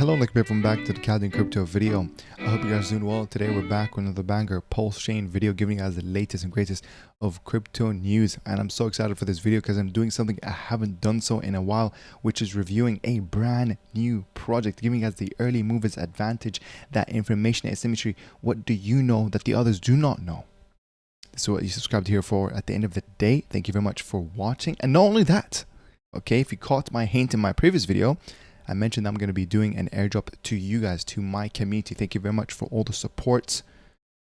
Hello and welcome everyone back to the Calvin Crypto video. I hope you guys are doing well. Today we're back with another banger PulseChain video giving you guys the latest and greatest of crypto news. And I'm so excited for this video because I'm doing something I haven't done so in a while, which is reviewing a brand new project, giving you guys the early movers advantage, that information asymmetry. What do you know that the others do not know? This is what you subscribed here for at the end of the day. Thank you very much for watching. And not only that, okay, if you caught my hint in my previous video, I mentioned I'm going to be doing an airdrop to you guys, to my community. Thank you very much for all the support.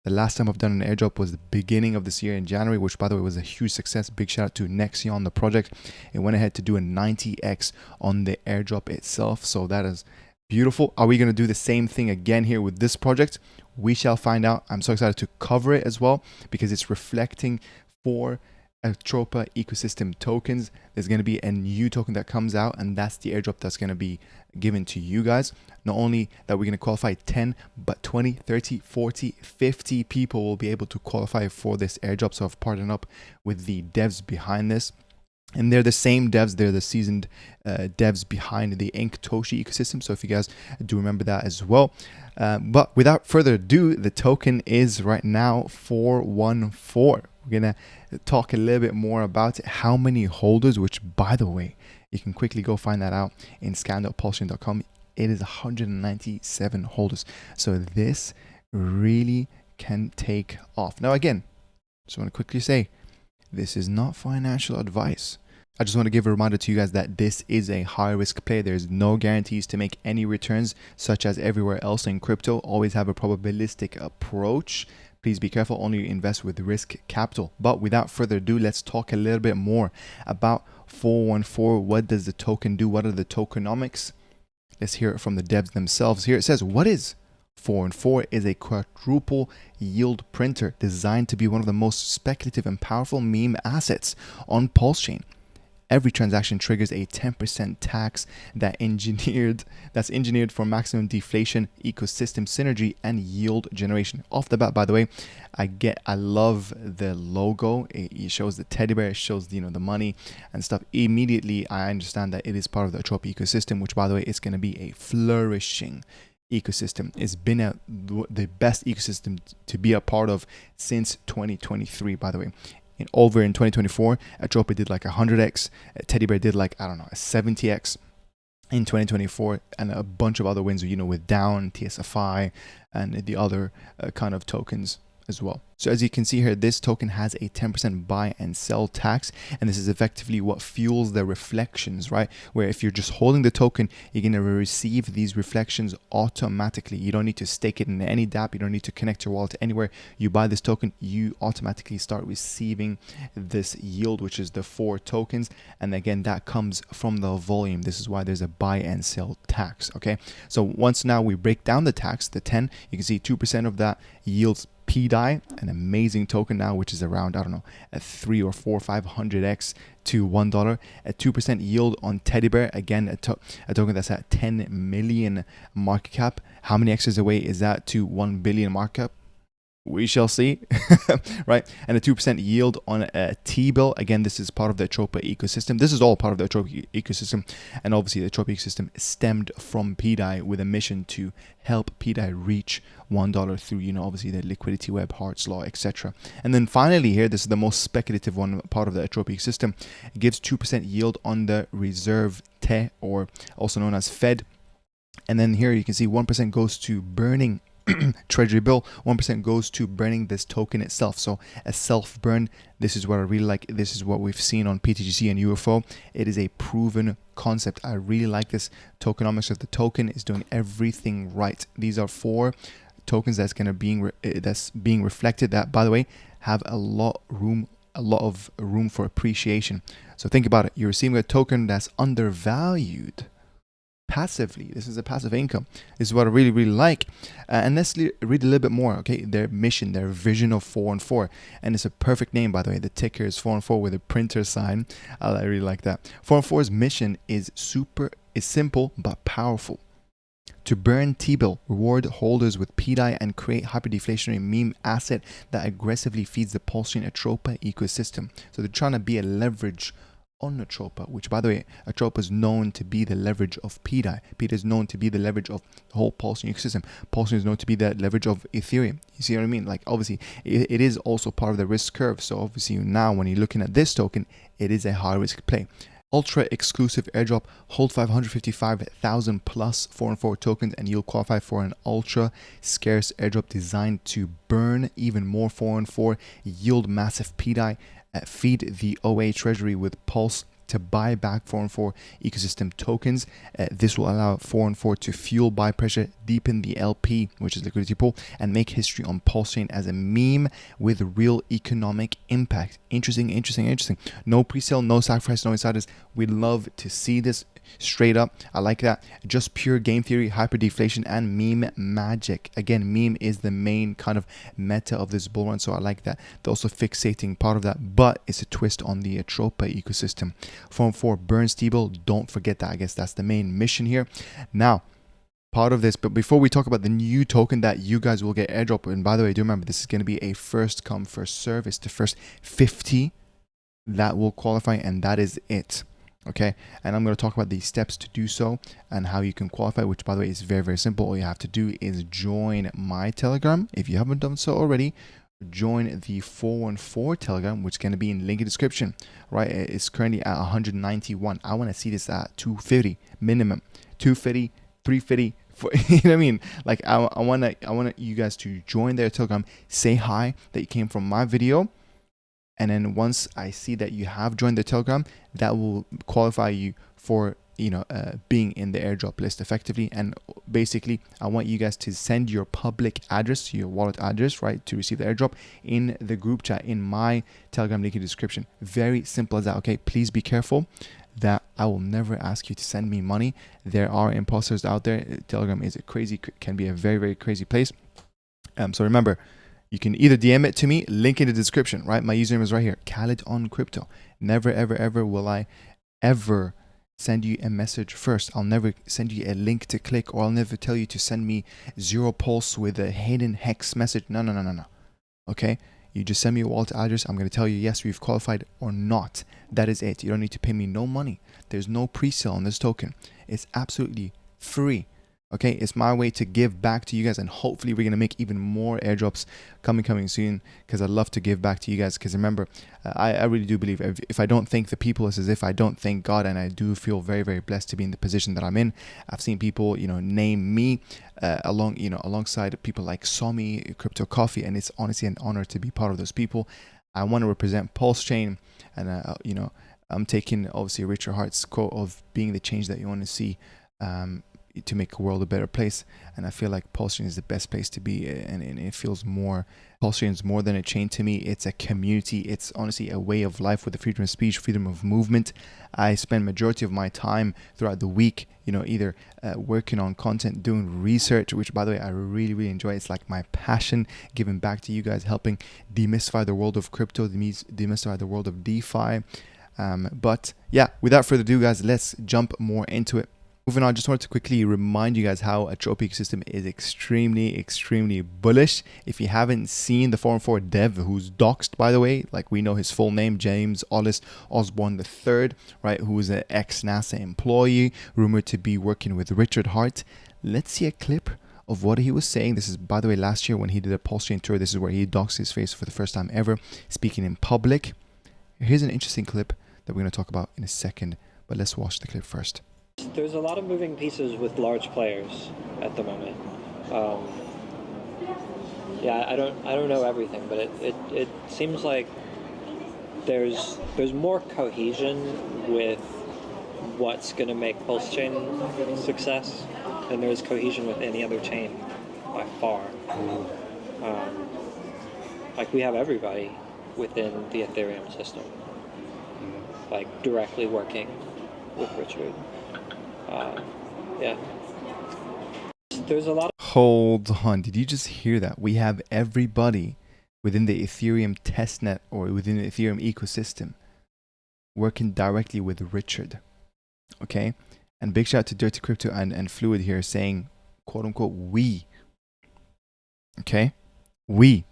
The last time I've done an airdrop was the beginning of this year in January, which by the way was a huge success. Big shout out to Nexia on the project. It went ahead to do a 90x on the airdrop itself. So that is beautiful. Are we going to do the same thing again here with this project? We shall find out. I'm so excited to cover it as well because it's reflecting for Atropa ecosystem tokens. There's going to be a new token that comes out, and that's the airdrop that's going to be given to you guys. Not only that we're going to qualify 10, but 20, 30, 40, 50 people will be able to qualify for this airdrop. So I've partnered up with the devs behind this. And they're the same devs, they're the seasoned devs behind the Toshi ecosystem. So if you guys do remember that as well. But without further ado, the token is right now 414. We're going to talk a little bit more about how many holders, which by the way, you can quickly go find that out in scan.pulsechain.com. It is 197 holders. So this really can take off. Now again, just want to quickly say, this is not financial advice. I just want to give a reminder to you guys that this is a high risk play. There's no guarantees to make any returns, such as everywhere else in crypto. Always have a probabilistic approach. Please be careful, only invest with risk capital. But without further ado, let's talk a little bit more about 414. What does the token do? What are the tokenomics? Let's hear it from the devs themselves. Here it says, what is 414 is a quadruple yield printer designed to be one of the most speculative and powerful meme assets on PulseChain. Every transaction triggers a 10% tax that's engineered for maximum deflation, ecosystem synergy, and yield generation. Off the bat, by the way, I love the logo. It shows the teddy bear, it shows the money and stuff. Immediately, I understand that it is part of the Atropa ecosystem, which by the way is going to be a flourishing ecosystem. It's been the best ecosystem to be a part of since 2023, by the way. Over in 2024, Atropa did like 100x, Teddy Bear did like, I don't know, a 70x in 2024, and a bunch of other wins, with Down, TSFI, and the other kind of tokens as well. So as you can see here, this token has a 10% buy and sell tax, and this is effectively what fuels the reflections, right? Where if you're just holding the token, you're going to receive these reflections automatically. You don't need to stake it in any dApp. You don't need to connect your wallet anywhere. You buy this token, you automatically start receiving this yield, which is the 4 tokens. And again, that comes from the volume. This is why there's a buy and sell tax, okay? So once now we break down the tax, the 10, you can see 2% of that yields PDAI, an amazing token now, which is around, I don't know, a 3 or 4 or 500x to $1. A 2% yield on Teddy Bear, again, a token that's at 10 million market cap. How many X's away is that to 1 billion market cap? We shall see, right? And a 2% yield on a T-bill. Again, this is part of the Atropa ecosystem. This is all part of the Atropa ecosystem. And obviously, the Atropa ecosystem stemmed from PDAI with a mission to help PDAI reach $1 through, obviously the liquidity web, Hart's law, etc. And then finally here, this is the most speculative one, part of the Atropa ecosystem. It gives 2% yield on the reserve TE, or also known as Fed. And then here you can see 1% goes to burning treasury bill, 1% goes to burning this token itself. So a self-burn, this is what I really like. This is what we've seen on PTGC and UFO. It is a proven concept. I really like this tokenomics of the token is doing everything right. These are 4 tokens that's being reflected that, by the way, have a lot of room for appreciation. So think about it. You're receiving a token that's undervalued passively. This is a passive income. This is what I really, really like. And let's read a little bit more, okay? Their mission, their vision of 414. And it's a perfect name, by the way. The ticker is 414 with a printer sign. I really like that. 414's mission is simple but powerful. To burn T-bill, reward holders with PDAI, and create hyperdeflationary meme asset that aggressively feeds the PulseChain Atropa ecosystem. So they're trying to be a leverage on Atropa, which by the way, Atropa is known to be the leverage of PDAI. PDAI is known to be the leverage of the whole Pulsechain ecosystem. Pulsechain is known to be the leverage of Ethereum. You see what I mean? Like obviously it is also part of the risk curve. So obviously now when you're looking at this token, it is a high risk play. Ultra exclusive airdrop, hold 555,000 plus 4 tokens and you'll qualify for an ultra scarce airdrop designed to burn even more 4 yield massive PDAI, feed the OA treasury with Pulse to buy back 4 ecosystem tokens. This will allow 4 to fuel buy pressure, deepen the LP, which is liquidity pool, and make history on Pulsechain as a meme with real economic impact. Interesting. No pre-sale, no sacrifice, no insiders. We'd love to see this straight up. I like that. Just pure game theory, hyper deflation, and meme magic. Again, meme is the main kind of meta of this bull run, so I like that. They're also fixating part of that, but it's a twist on the Atropa ecosystem. 4 burn stable, don't forget that. I guess that's the main mission here. Now, part of this, but before we talk about the new token that you guys will get airdrop, and by the way, do remember this is going to be a first come first serve. It's the first 50 that will qualify, and that is it. Okay, and I'm going to talk about the steps to do so and how you can qualify, which by the way is very simple. All you have to do is join my Telegram. If you haven't done so already, join the 414 Telegram, which is going to be in link in description. Right, it's currently at 191. I want to see this at 250 minimum, 250, 350. You know what I mean? Like I want you guys to join their Telegram, say hi that you came from my video. And then once I see that you have joined the Telegram, that will qualify you for, being in the airdrop list effectively. And basically, I want you guys to send your public address, your wallet address, right, to receive the airdrop in the group chat in my Telegram link in the description. Very simple as that. Okay, please be careful that I will never ask you to send me money. There are imposters out there. Telegram is can be a very crazy place. So remember, you can either DM it to me, link in the description, right? My username is right here, Khaled on Crypto. Never, ever will I ever send you a message first. I'll never send you a link to click, or I'll never tell you to send me 0 pulse with a hidden hex message. No. Okay? You just send me your wallet address. I'm going to tell you, yes, we've qualified or not. That is it. You don't need to pay me no money. There's no pre-sale on this token. It's absolutely free. Okay, it's my way to give back to you guys, and hopefully we're going to make even more airdrops coming soon, because I love to give back to you guys. Because remember, I really do believe if I don't thank the people, it's as if I don't thank God, and I do feel very blessed to be in the position that I'm in. I've seen people, name me alongside people like Somi, Crypto Coffee, and it's honestly an honor to be part of those people. I want to represent Pulsechain, and I'm taking obviously Richard Hart's quote of being the change that you want to see. To make the world a better place, and I feel like Pulsechain is the best place to be, and it feels more. Pulsechain is more than a chain to me. It's a community. It's honestly a way of life with the freedom of speech, freedom of movement. I spend majority of my time throughout the week, either working on content, doing research, which by the way I really enjoy. It's like my passion, giving back to you guys, helping demystify the world of crypto, demystify the world of DeFi. But yeah, without further ado, guys, let's jump more into it. Moving on, I just wanted to quickly remind you guys how Atropa ecosystem is extremely bullish. If you haven't seen the 4 dev, who's doxed, by the way, like we know his full name, James Ollis Osborne III, right, who is an ex-NASA employee, rumored to be working with Richard Hart. Let's see a clip of what he was saying. This is, by the way, last year when he did a Pulsechain tour. This is where he doxed his face for the first time ever, speaking in public. Here's an interesting clip that we're going to talk about in a second, but let's watch the clip first. There's a lot of moving pieces with large players at the moment. Yeah, I don't know everything, but it seems like there's more cohesion with what's going to make Pulsechain success than there's cohesion with any other chain by far. Like we have everybody within the Ethereum system, like directly working with Richard. Yeah. There's a lot of... Hold on, did you just hear that? We have everybody within the Ethereum testnet or within the Ethereum ecosystem working directly with Richard. Okay? And big shout out to Dirty Crypto and Fluid here saying, quote unquote, we. Okay? We.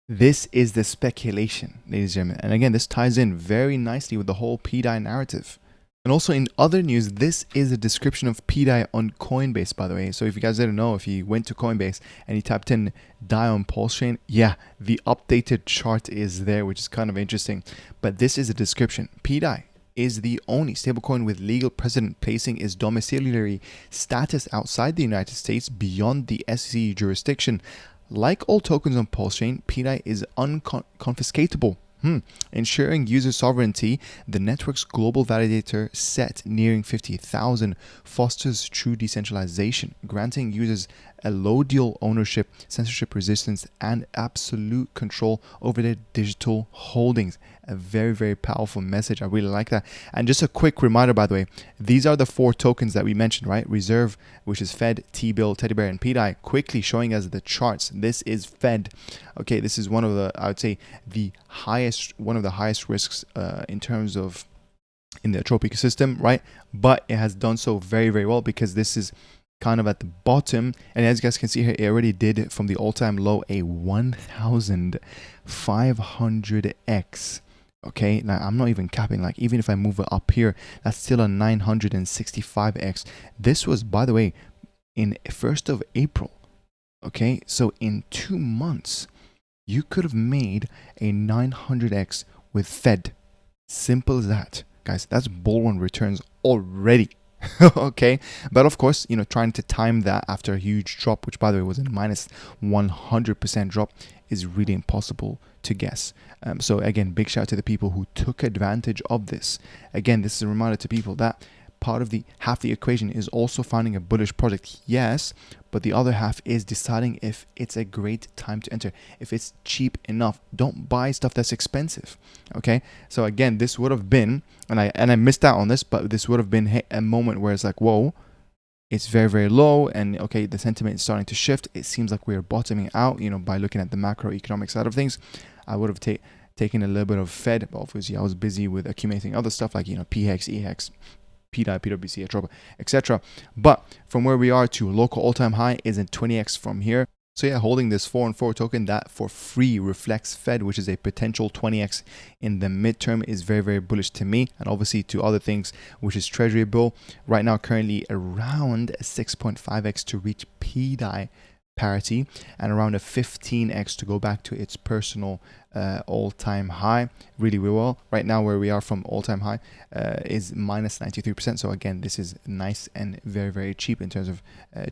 This is the speculation, ladies and gentlemen. And again, this ties in very nicely with the whole PDAI narrative. And also in other news, this is a description of PDAI on Coinbase, by the way. So if you guys didn't know, if you went to Coinbase and you tapped in DAI on PulseChain, yeah, the updated chart is there, which is kind of interesting. But this is a description. PDAI is the only stablecoin with legal precedent placing its domiciliary status outside the United States beyond the SEC jurisdiction. Like all tokens on PulseChain, PDAI is unconfiscatable, ensuring user sovereignty. The network's global validator set nearing 50,000 fosters true decentralization, granting users a low deal ownership, censorship resistance, and absolute control over their digital holdings. A very, very powerful message. I really like that. And just a quick reminder, by the way, these are the 4 tokens that we mentioned, right? Reserve, which is Fed, T-Bill, Teddy Bear, and PDAI. Quickly showing us the charts. This is Fed. Okay, this is one of the, I would say, one of the highest risks in terms of in the Atropa ecosystem, right? But it has done so very, very well because this is kind of at the bottom, and as you guys can see here, it already did from the all-time low a 1,500x. Okay, now I'm not even capping, like even if I move it up here, that's still a 965x. This was, by the way, in 1st of April. Okay, so in 2 months you could have made a 900x with Fed. Simple as that, guys. That's bull run returns already. Okay, but of course, you know, trying to time that after a huge drop, which by the way was a minus 100% drop, is really impossible to guess. So again, big shout out to the people who took advantage of this. Again, this is a reminder to people that part of the half the equation is also finding a bullish project, yes, but the other half is deciding if it's a great time to enter, if it's cheap enough. Don't buy stuff that's expensive. Okay, so again, this would have been, and I missed out on this, but this would have been a moment where it's like, whoa, it's very, very low, and okay, the sentiment is starting to shift. It seems like we're bottoming out, you know, by looking at the macroeconomic side of things. I would have taken a little bit of Fed, but obviously I was busy with accumulating other stuff like, you know, PHEX, EHEX, PDAI, pWBTC, Atropa, etc. But from where we are to local all-time high is in 20x from here. So yeah, holding this 4-on-4 token that for free reflects Fed, which is a potential 20x in the midterm, is very, very bullish to me, and obviously to other things, which is Treasury bill. Right now, currently around 6.5x to reach PDAI parity, and around a 15x to go back to its personal all-time high. Really well. Right now where we are from all-time high is minus 93%. So again, this is nice and very, very cheap in terms of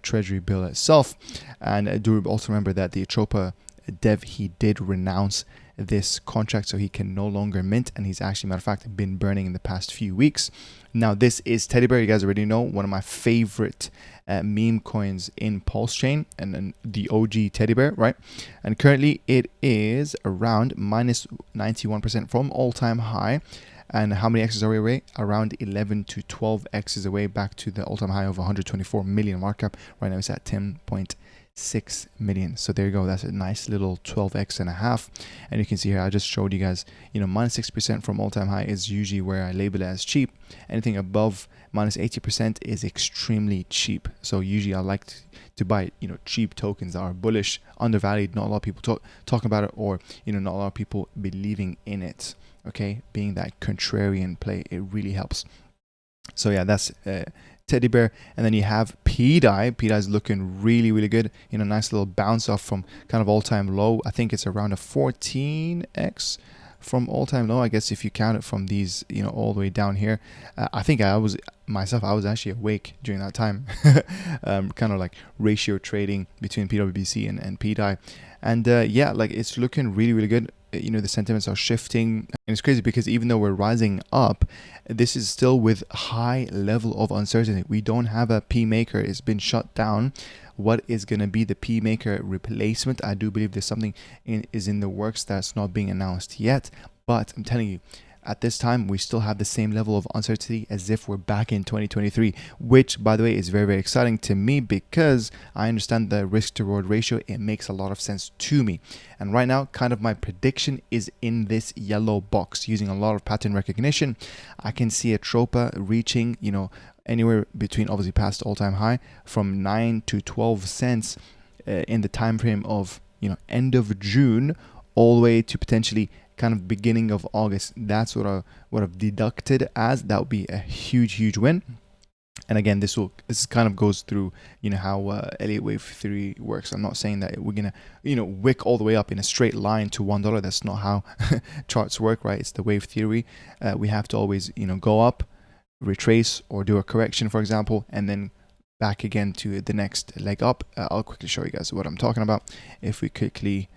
Treasury bill itself. And do also remember that the Atropa dev, he did renounce this contract, so he can no longer mint, and he's actually, matter of fact, been burning in the past few weeks. Now this is Teddy Bear, you guys already know, one of my favorite meme coins in PulseChain, and the OG Teddy Bear, right? And currently it is around minus 91% from all-time high. And how many X's are we away? Around 11 to 12 X's away back to the all-time high of 124 million markup. Right now it's at 10.6 million. So there you go. That's a nice little 12x and a half. And you can see here, I just showed you guys, you know, minus 6% from all-time high is usually where I label it as cheap. Anything above minus 80% is extremely cheap. So usually I like to buy, you know, cheap tokens that are bullish, undervalued, not a lot of people talking about it, or, you know, not a lot of people believing in it. Okay, being that contrarian play, it really helps. So yeah, that's Teddy Bear. And then you have PDAI. PDAI is looking really, really good. You know, nice little bounce off from kind of all-time low. I think it's around a 14x from all-time low, I guess, if you count it from these, you know, all the way down here. I think I was actually awake during that time, kind of like ratio trading between pWBTC and PDAI. And yeah, like it's looking really, really good. You know, the sentiments are shifting, and it's crazy because even though we're rising up, this is still with high level of uncertainty. We don't have a P maker. It's been shut down. What is going to be the P maker replacement? I do believe there's something is in the works that's not being announced yet, but I'm telling you, at this time, we still have the same level of uncertainty as if we're back in 2023, which, by the way, is very, very exciting to me because I understand the risk to reward ratio. It makes a lot of sense to me. And right now, kind of my prediction is in this yellow box. Using a lot of pattern recognition, I can see Atropa reaching, you know, anywhere between, obviously past all-time high, from 9 to 12 cents in the time frame of, you know, end of June, all the way to potentially kind of beginning of August. That's what I've deducted as. That would be a huge win. And again, this kind of goes through, how Elliott Wave Theory works. I'm not saying that we're gonna, wick all the way up in a straight line to $1. That's not how charts work, right? It's the wave theory. We have to always, go up, retrace, or do a correction, for example, and then back again to the next leg up. I'll quickly show you guys what I'm talking about. If we quickly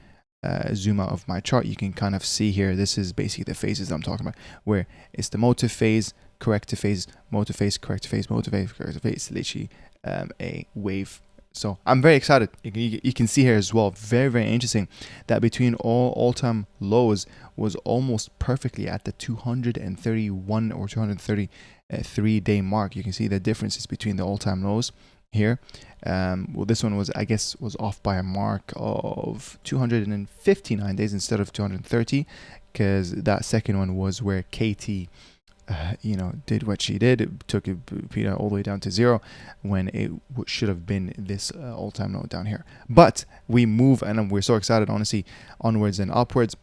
zoom out of my chart, you can kind of see here, this is basically the phases I'm talking about, where it's the motive phase, corrective phase, motive phase, corrective phase, motive phase, corrective phase. It's literally a wave. So I'm very excited. You can see here as well, very interesting, that between all-time lows was almost perfectly at the 231 or 233 day mark. You can see the differences between the all-time lows here. Well, this one was, I guess, was off by a mark of 259 days instead of 230, because that second one was where KT did what she did. It took PDAI all the way down to 0 when it should have been this all-time low down here. But we move, and we're so excited, honestly, onwards and upwards.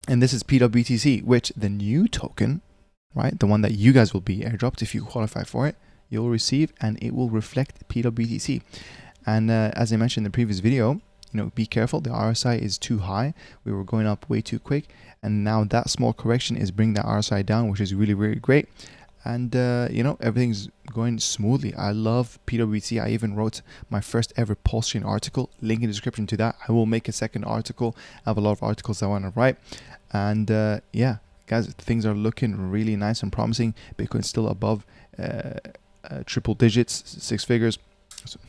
And this is pWBTC, which the new token, right, the one that you guys will be airdropped if you qualify for it, you'll receive, and it will reflect pWBTC. And as I mentioned in the previous video, be careful. The RSI is too high. We were going up way too quick, and now that small correction is bringing that RSI down, which is really great. And everything's going smoothly. I love pWBTC. I even wrote my first ever PulseChain article. Link in the description to that. I will make a second article. I have a lot of articles I want to write, and yeah, guys, things are looking really nice and promising. Bitcoin's still above triple digits, six figures.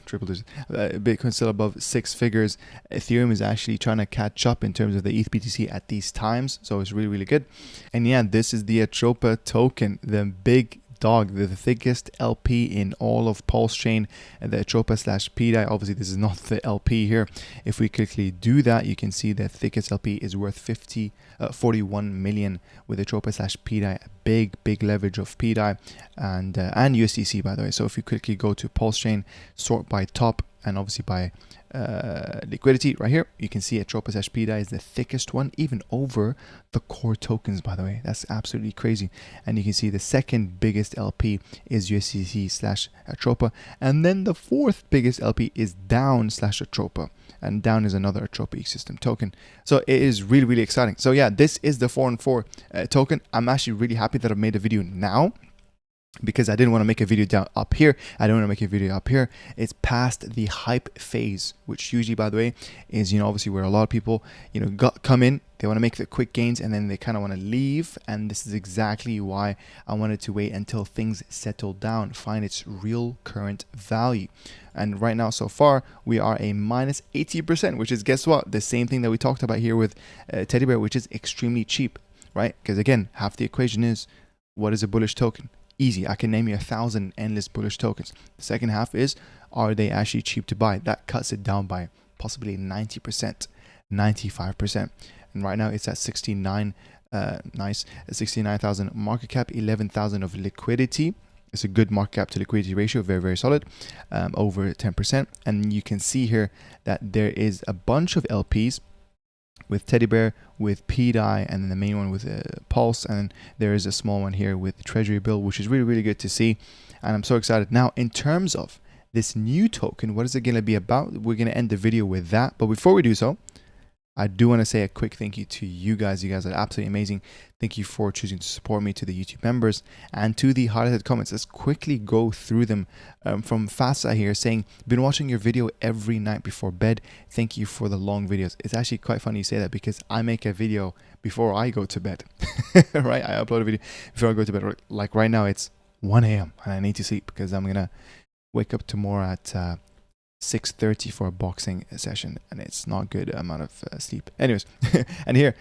Triple digits. Bitcoin's still above 6 figures. Ethereum is actually trying to catch up in terms of the ETH BTC at these times, so it's really good. And yeah, this is the Atropa token, the big dog, the thickest LP in all of PulseChain, and the Atropa / PDAI. Obviously, this is not the LP here. If we quickly do that, you can see the thickest LP is worth 41 million with Atropa / PDAI. Big leverage of PDAI and USDC, by the way. So if you quickly go to PulseChain, sort by top, and obviously by liquidity right here, you can see Atropa / PDAI is the thickest one, even over the core tokens, by the way. That's absolutely crazy. And you can see the second biggest LP is USDC / Atropa, and then the fourth biggest LP is down / Atropa, and down is another Atropa ecosystem token. So it is really exciting. So yeah, this is the 4&4 token. I'm actually really happy that I've made a video now, because I didn't want to make a video up here. I don't want to make a video up here. It's past the hype phase, which usually, by the way, is, obviously where a lot of people, come in, they want to make the quick gains, and then they kind of want to leave. And this is exactly why I wanted to wait until things settle down, find its real current value. And right now, so far, we are a minus 80%, which is, guess what? The same thing that we talked about here with Teddy Bear, which is extremely cheap, right? Because again, half the equation is, what is a bullish token? Easy. I can name you 1,000 endless bullish tokens. The second half is, are they actually cheap to buy? That cuts it down by possibly 90%, 95%. And right now it's at 69, nice, 69,000 market cap, 11,000 of liquidity. It's a good market cap to liquidity ratio, very solid, over 10%. And you can see here that there is a bunch of LPs with Teddy Bear, with PDAI, and then the main one with Pulse, and there is a small one here with Treasury Bill, which is really good to see, and I'm so excited. Now, in terms of this new token, what is it going to be about? We're going to end the video with that, but before we do so, I do want to say a quick thank you to you guys. You guys are absolutely amazing. Thank you for choosing to support me, to the YouTube members, and to the highlighted comments. Let's quickly go through them. From Fasa here saying, been watching your video every night before bed. Thank you for the long videos. It's actually quite funny you say that, because I make a video before I go to bed, right? I upload a video before I go to bed. Like right now, it's 1 a.m. and I need to sleep because I'm going to wake up tomorrow at 6:30 for a boxing session, and it's not good amount of sleep. Anyways, and here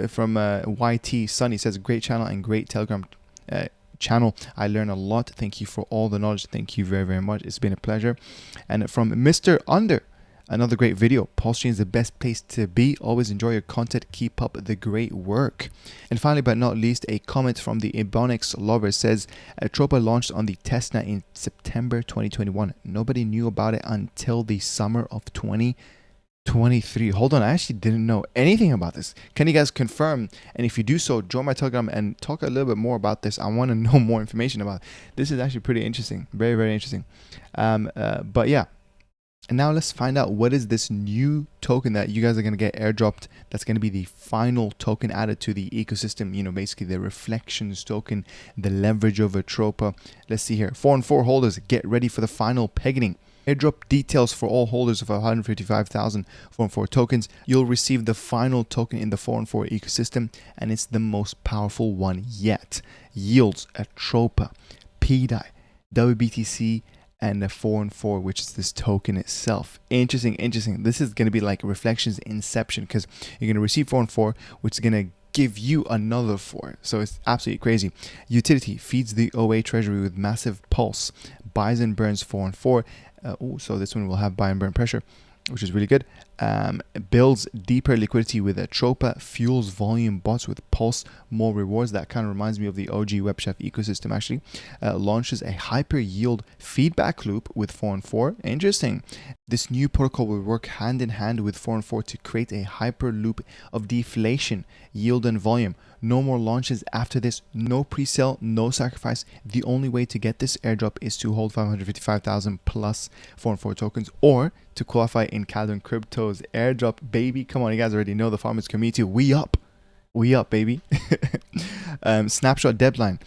from YT Sunny says, great channel and great Telegram channel. I learn a lot. Thank you for all the knowledge. Thank you very much. It's been a pleasure. And from Mr. Under, another great video. PulseChain is the best place to be. Always enjoy your content. Keep up the great work. And finally, but not least, a comment from the Ebonics lover says, Atropa launched on the testnet in September 2021. Nobody knew about it until the summer of 2020. 23. Hold on, I actually didn't know anything about this. Can you guys confirm? And if you do so, join my Telegram and talk a little bit more about this. I want to know more information about it. This is actually pretty interesting. Very, very interesting. But yeah. And now let's find out what is this new token that you guys are going to get airdropped. That's going to be the final token added to the ecosystem. You know, basically the reflections token, the leverage of Atropa. Let's see here. 4 and 4 holders, get ready for the final pegging. Airdrop details for all holders of 155,000 4 and 4 tokens. You'll receive the final token in the 4 and 4 ecosystem, and it's the most powerful one yet. Yields Atropa, PDAI, pWBTC, and the 4 and 4, which is this token itself. Interesting. This is going to be like Reflections Inception, because you're going to receive 4 and 4, which is going to give you another 4. So it's absolutely crazy. Utility feeds the OA treasury with massive pulse, buys and burns 4 and 4. So this one will have buy and burn pressure, which is really good. Builds deeper liquidity with Atropa, fuels volume bots with Pulse, more rewards. That kind of reminds me of the OG WebChef ecosystem actually. Launches a hyper yield feedback loop with 4 and 4. Interesting. This new protocol will work hand in hand with 4 and 4 to create a hyper loop of deflation, yield and volume. No more launches after this, no pre-sale, no sacrifice. The only way to get this airdrop is to hold 555,000 plus 4 and 4 tokens, or to qualify in Caldon Crypto's airdrop, baby. Come on, you guys already know the farmers community. We up, baby. Snapshot deadline,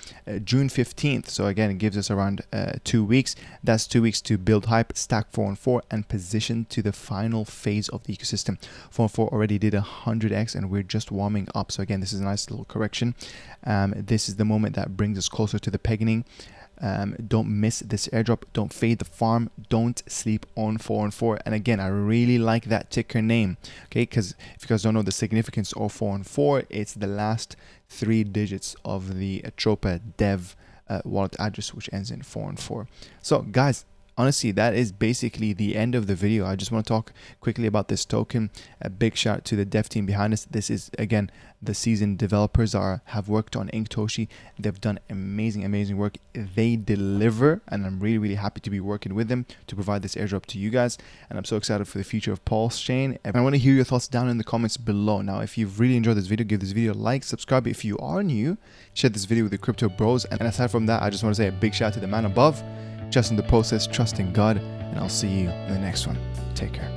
June 15th. So again, it gives us around 2 weeks. That's 2 weeks to build hype, stack 4 and 4, and position to the final phase of the ecosystem. 4 and 4 already did 100x, and we're just warming up. So again, this is a nice little correction. This is the moment that brings us closer to the pegging. Don't miss this airdrop. Don't fade the farm. Don't sleep on 4 and 4. And again, I really like that ticker name, okay? Because if you guys don't know the significance of 4 and 4, it's the last 3 digits of the Atropa dev wallet address, which ends in 4 and 4. So guys, honestly, that is basically the end of the video. I just want to talk quickly about this token. A big shout out to the dev team behind us. This is, again, the seasoned developers have worked on Inktoshi. They've done amazing work. They deliver, and I'm really happy to be working with them to provide this airdrop to you guys. And I'm so excited for the future of PulseChain. And I want to hear your thoughts down in the comments below. Now, if you've really enjoyed this video, give this video a like, subscribe if you are new, share this video with your crypto bros. And aside from that, I just want to say a big shout out to the man above. Just in the process, trust in God, and I'll see you in the next one. Take care.